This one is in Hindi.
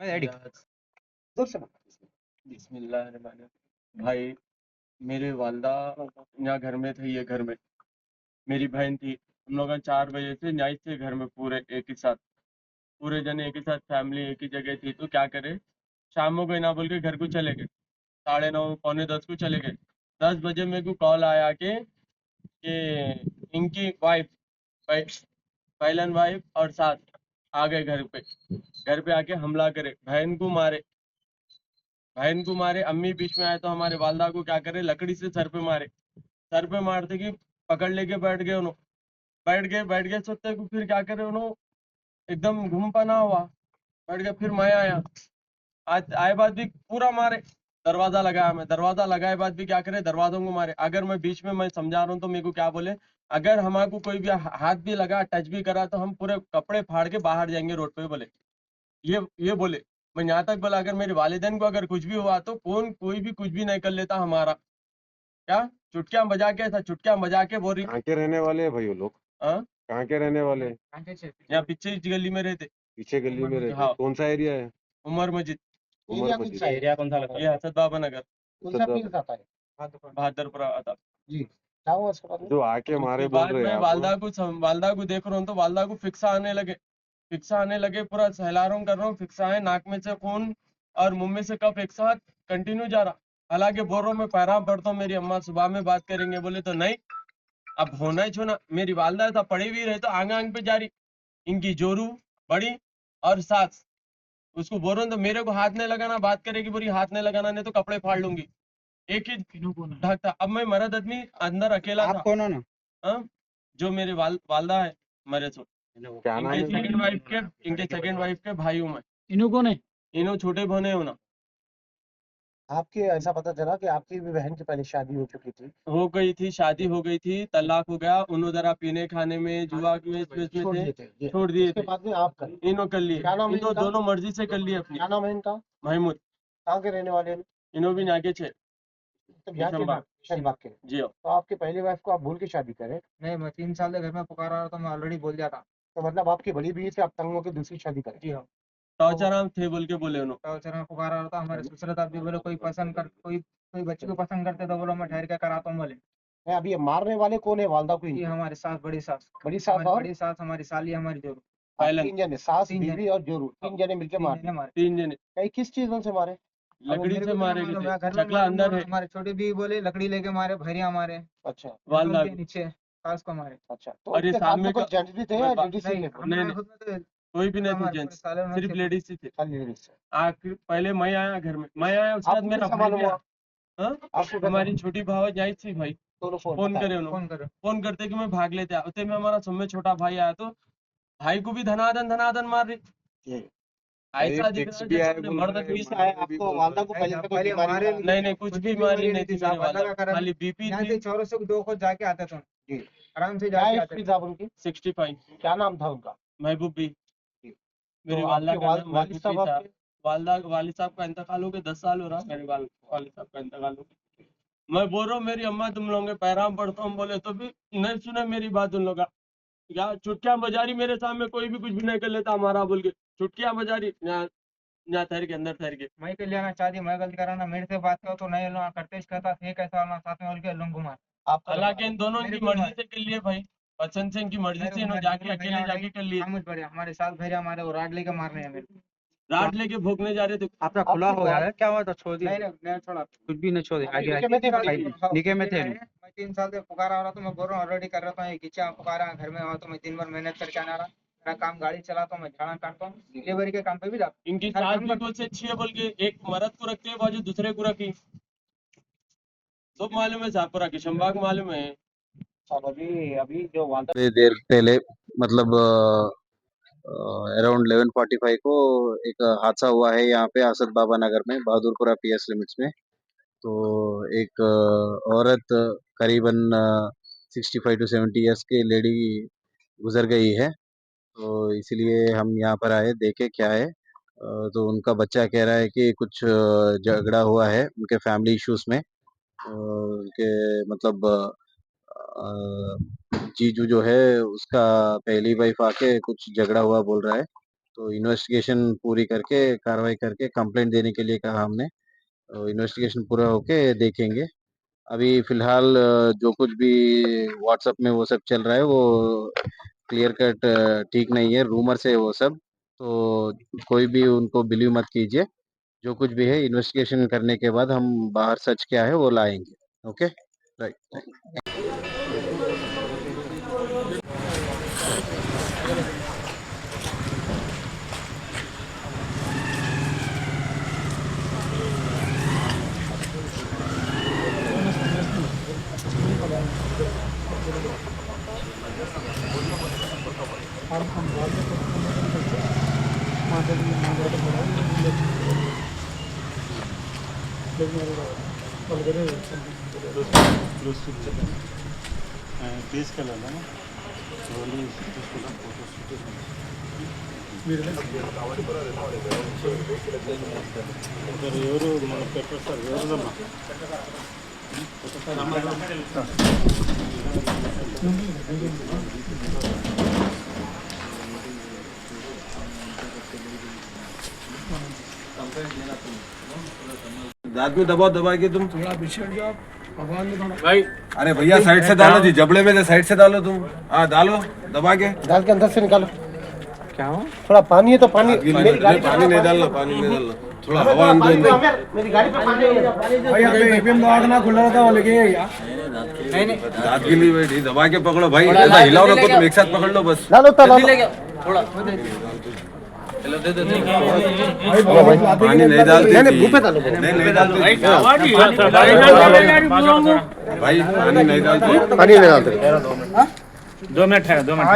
रेडी। बिस्मिल्लाहिर्रहमानिर्रहीम। भाई, मेरे वालदा यहाँ घर में थी, ये घर में मेरी बहन थी। हम लोग 4 बजे से न्याय थे घर में, पूरे एक ही साथ, पूरे जने एक ही साथ, फैमिली एक ही जगह थी। तो क्या करे, शाम को ना बोल के घर को चले गए। 9:30 पौने 10 को चले गए। 10 बजे मेरे को कॉल आया कि इनकी वाइफ, पहलन वाइफ और सास आ गए घर पे। घर पे आके हमला करे, बहन को मारे, अम्मी बीच में आए तो हमारे वालदा को क्या करे, लकड़ी से सर पे मारे। सर पे मारते कि पकड़ लेके बैठ गए सोते को। फिर क्या करे उन्होंने, एकदम घूम पना हुआ, बैठ गए। फिर मैं आया, आज आए बाद भी पूरा मारे। दरवाजा लगाया, मैं दरवाजा लगाए बाद भी क्या करे, दरवाजों को मारे। अगर मैं बीच में मैं समझा रहा हूँ तो मेरे को क्या बोले, अगर हमारे को कोई भी हाथ भी लगा, टच भी करा तो हम पूरे कपड़े फाड़ के बाहर जाएंगे रोड पे, बोले। ये बोले। मैं यहाँ तक बोला, अगर मेरे वालिदैन को अगर कुछ भी हुआ तो कोई भी कुछ भी नहीं कर लेता हमारा। क्या चुटकियां बजा के, ऐसा चुटकियां बजा के बोल रही। कहाँ के रहने वाले हैं भाई वो लोग? हाँ, कहाँ के रहने वाले हैं? यहाँ पीछे इस गली में रहते। पीछे गली में रहते हैं? हाँ, कौन सा एरिया है? उमर मस्जिद। उमर मस्जिद। एरिया कौन सा लगा? ये हसद बाबा नगर, सद्दाम। बहादुरपुरा आता। जो आके उसके मारे बोल बाद रहे हैं मैं आप? वालदा को देख रहा हूँ तो वालदा को फिक्सा आने लगे, पूरा सहला रहा हूँ, कर रहा हूँ, फिक्सा है, नाक में से खून और मुंह में से कफ एक साथ कंटिन्यू जा रहा। हालांकि बोल रहा हूँ, मैं पैराम पढ़ता हूँ, मेरी अम्मा सुबह में बात करेंगे, बोले तो नहीं, अब होना ही छोना। मेरी वालदा था पड़ी हुई रहे तो आंग आंग पे जा रही। इनकी जोरू बड़ी और सास, उसको बोल रहा हूँ तो मेरे को हाथ नहीं लगाना, बात करेगी बोरी हाथ नहीं लगाना, नहीं तो कपड़े फाड़ लूंगी। एक ही ढक था। अब मैं मर्द आदमी अंदर अकेला आप था। कौन हो ना? हाँ? जो मेरे वालदा है, मरे सो। क्या नाम इनके है? सेकंड वाइफ के भाई हूँ मैं। इन्हों कौन है? इन्हों छोटे बहने हो ना। आपके ऐसा पता चला कि आपकी भी बहन की पहले शादी हो चुकी थी, हो गई थी, शादी हो गई थी, तलाक हो गया। उन्हों जरा पीने खाने में, जुआ में, इसमें छोड़ थे, दिए थे ये। छोड़ दिए उसके थे। बाद में आप कर इन्हों कर लिए, क्या नाम है इन्हों इनका? दोनों मर्जी से कर लिए अपनी। क्या नाम है इनका? महमूद। कहाँ के रहने वाले हैं? इन्हों भी नाके छे, तो यहाँ के किशनबाग। शनबाग के। जी हो। तो आपकी पहली वाइफ को आप भूल के शादी करें? नहीं, मैं 3 साल से घर में पुकारा रहा था, मैं ऑलरेडी बोल दिया था। तो मतलब आपकी बड़ी बीवी से आप तंग होकर दूसरी शादी करें? जी हाँ। टॉर्चर थे बोल के बोले उन्होंने। टॉर्चर में पुकारा रहा था, हमारे ससुर साहब भी बोले कोई बच्ची को पसंद करते तो बोलो मैं ठहर के कराता हूँ बोले। नहीं, अभी ये मारने वाले कौन है वालदा को? ये इनकी हमारी सास, बड़ी सास। बड़ी सास हमारी और बड़ी सास, हमारी साली, हमारी जोरू। पहले 3 जने, सास, तीन बीवी जने। और जोरू, 3 जने मिलकर 3 मार जने मारे। 3 जने कई किस चीजों से मारे? अब वो लकड़ी मेरे से को भी ना मारे मालूम गए है, थे, घर में चकला मालूम अंदर हुआ, है। हमारे छोटे भी बोले लकड़ी लेके मारे, भैरिया मारे, अच्छा वालदा के नीचे सास को मारे। अच्छा। तो और ये उसके साथ सामने में कोई का जेंट्स भी थे मैं या बा- लेडीज ही नहीं, थे? नहीं हमारे नहीं, खुद में तो कोई भी नहीं थे हमारे पूरे जेंट्स, साले में सिर्फ थे। लेडीज ही थे। खाली लेडीज से। आखिर पहले मैं आया घर में, मैं आया, उसके बाद आपको मेरा कैसा भाई मालूम भी आया। हुआ? हाँ? आपको कैसा? हमारी छोटी भाव आई थी भाई, दोनों फोन फोन बताए। करे उन्होंने। फोन करो। फोन करते कि मैं भाग लेते उतने में हमारा सब में छोटा भाई आया, तो भाई को भी धनादन धनादन मार रही। ये ऐसा एक दिख एक्स रहा है भी जैसे आए उन्हें बोल मर्द रहे हैं, आदमी से। है मारने भी आपको बोल वालदा रहे को हैं। पहले नहीं, से कोई पहले बीमारी मारे वगैरह? नहीं नहीं, कुछ भी बीमारी नहीं थी मेरे साहब, अल्लाह वाला, का करम। खाली बीपी यहाँ थी। से चौरों से 2 खोज जाके आते थे। जी। आराम से क्या जाके एज आते थी थे। साहब उनकी? 65। क्या नाम था उनका? महबूब भी। जी। तो मेरे वालदा आपके का नाम वालिद महबूब भी साहब था। आपके? वालिद साहब का इंतकाल हो गया, 10 साल हो रहा मेरे वालिद साहब का इंतकाल हो गया। मैं बोल रहा हूँ मेरी अम्मा तुम लोगों के पैराम पढ़ता हूँ बोले तो भी नहीं सुने मेरी बात उन लोग का। क्या चुटकियां बजा रही मेरे सामने, कोई भी कुछ भी नहीं कर लेता हमारा बोल के, चुटकियां बजा रही। यहाँ यहाँ ठहर के, अंदर ठहर के। मैं के लेना चाहती, मैं गलती कराना, मेरे से बात करो तो नहीं लो करते कहता ये कैसा वाला साथ में बोल के लूंगा मार। आपका हालांकि इन दोनों मेरे की को मर्जी मार। से कर लिए भाई, पसंद से, इनकी मर्जी मेरे से को इन्होंने मार, जाके अकेले जाके कर लिए। मुझ बढ़िया हमारे साथ भैया हमारे वो राड लेके मारने हैं मेरे को। रात लेके भोगने जा रहे थे। आपका खुला हो गया है क्या? हुआ तो छोड़ दिया। नहीं नहीं, मैं छोड़ा कुछ भी नहीं छोड़े। अभी आगे निके में थे आगे बड़ी? निके में थे। मैं 3 साल से पुकारा रहा, तो मैं बोल रहा हूँ ऑलरेडी कर रहा था, ये खींचा पुकारा घर में हुआ तो मैं दिन भर मेहनत करके आना रहा। मेरा काम गाड़ी चलाता हूँ, मैं झाड़ा काटता हूँ, लेबर के काम पे भी जाता इनकी हर सास काम भी करता कुछ अच्छी है बोल के एक मर्द को रखते हैं बाजू दूसरे को रखी। सब मालूम है, साहपुरा किशनबाग मालूम है। साहब अभी अभी जो वालदा थोड़ी देर पहले, मतलब अराउंड 11:45 को एक हादसा हुआ है यहाँ पे असद बाबा नगर में, बहादुरपुरा पीएस लिमिट्स में। तो एक औरत, करीबन 65 टू 70 ईयर्स की लेडी गुजर गई है। तो इसलिए हम यहाँ पर आए, देखे क्या है। तो उनका बच्चा कह रहा है कि कुछ झगड़ा हुआ है उनके फैमिली इश्यूज में। उनके मतलब जीजू जो है उसका पहली वाइफ आके कुछ झगड़ा हुआ बोल रहा है। तो इन्वेस्टिगेशन पूरी करके कार्रवाई करके कंप्लेंट देने के लिए कहा हमने। इन्वेस्टिगेशन पूरा होके देखेंगे। अभी फिलहाल जो कुछ भी व्हाट्सएप में वो सब चल रहा है वो क्लियर कट ठीक नहीं है, रूमर्स है वो सब। तो कोई भी उनको बिलीव मत कीजिए। जो कुछ भी है इन्वेस्टिगेशन करने के बाद हम बाहर सच क्या है वो लाएंगे। Okay, right. दांत में दबाओ, दबा के तुम भाई। अरे भैया साइड से डालो जी, जबड़े में से साइड से डालो तुम। हाँ डालो, दबा के डाल के अंदर से निकालो। क्या हो? थोड़ा पानी है तो पानी पानी नहीं डालना, पानी नहीं डालना, थोड़ा हवा अंदर। मेरी गाड़ी पे पानी है। नहीं दांत के लिए बैठी, दबा के पकड़ो भाई, ऐसा हिलाओ ना, तुम एक साथ पकड़ लो बस। डालो तब पानी नहीं डालते, मुंह पे डालो। नहीं डालते भाई, पानी नहीं डालते। पानी नहीं डालते। 2 मिनट है, 2 मिनट।